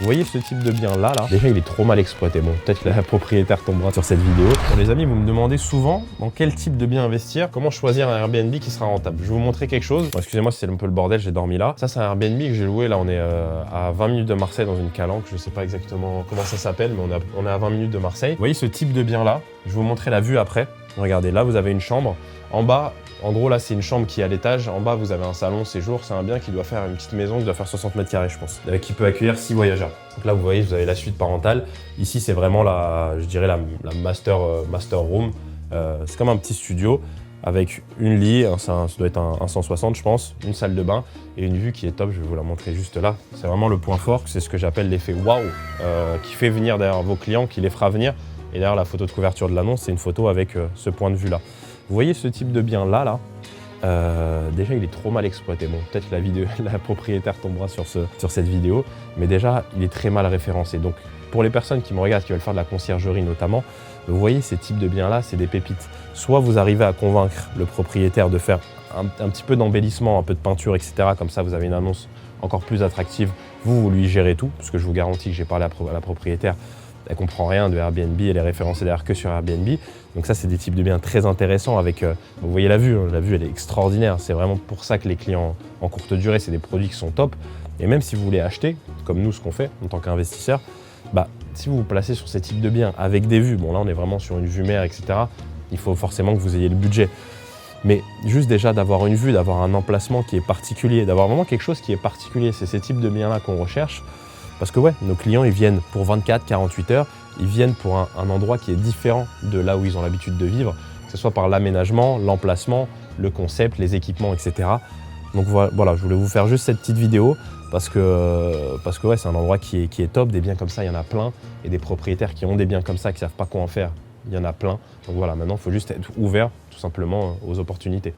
Vous voyez ce type de bien là, déjà il est trop mal exploité. Bon, peut-être que la propriétaire tombera sur cette vidéo. Bon, les amis, vous me demandez souvent dans quel type de bien investir, comment choisir un Airbnb qui sera rentable. Je vais vous montrer quelque chose. Bon, excusez-moi si c'est un peu le bordel, j'ai dormi là. Ça, c'est un Airbnb que j'ai loué. Là, on est à 20 minutes de Marseille dans une calanque. Je sais pas exactement comment ça s'appelle, mais on est à 20 minutes de Marseille. Vous voyez ce type de bien là. Je vais vous montrer la vue après. Regardez, là, vous avez une chambre. En bas, en gros, là, c'est une chambre qui est à l'étage. En bas, vous avez un salon séjour. C'est un bien qui doit faire une petite maison qui doit faire 60 mètres carrés, je pense, qui peut accueillir 6 voyageurs. Donc là, vous voyez, vous avez la suite parentale. Ici, c'est vraiment je dirais la master room. C'est comme un petit studio avec une lit, ça doit être un 160, je pense, une salle de bain et une vue qui est top. Je vais vous la montrer juste là. C'est vraiment le point fort. C'est ce que j'appelle l'effet waouh, qui fait venir derrière vos clients, qui les fera venir. Et d'ailleurs, la photo de couverture de l'annonce, c'est une photo avec ce point de vue-là. Vous voyez ce type de bien là, déjà il est trop mal exploité. Bon, peut-être que la propriétaire tombera sur cette vidéo, mais déjà il est très mal référencé. Donc pour les personnes qui me regardent, qui veulent faire de la conciergerie notamment, vous voyez ces types de biens là, c'est des pépites. Soit vous arrivez à convaincre le propriétaire de faire un petit peu d'embellissement, un peu de peinture, etc. Comme ça vous avez une annonce encore plus attractive. Vous lui gérez tout, parce que je vous garantis que j'ai parlé à la propriétaire. Elle comprend rien de Airbnb, elle est référencée derrière que sur Airbnb. Donc ça, c'est des types de biens très intéressants avec, vous voyez la vue, hein, la vue elle est extraordinaire. C'est vraiment pour ça que les clients en courte durée, c'est des produits qui sont top. Et même si vous voulez acheter, comme nous ce qu'on fait en tant qu'investisseur, si vous vous placez sur ces types de biens avec des vues, bon là on est vraiment sur une vue mer, etc. Il faut forcément que vous ayez le budget. Mais juste déjà d'avoir une vue, d'avoir un emplacement qui est particulier, d'avoir vraiment quelque chose qui est particulier, c'est ces types de biens-là qu'on recherche. Parce que ouais, nos clients, ils viennent pour 24, 48 heures, ils viennent pour un endroit qui est différent de là où ils ont l'habitude de vivre, que ce soit par l'aménagement, l'emplacement, le concept, les équipements, etc. Donc voilà, je voulais vous faire juste cette petite vidéo parce que ouais, c'est un endroit qui est top. Des biens comme ça, il y en a plein. Et des propriétaires qui ont des biens comme ça, qui ne savent pas quoi en faire, il y en a plein. Donc voilà, maintenant, il faut juste être ouvert tout simplement aux opportunités.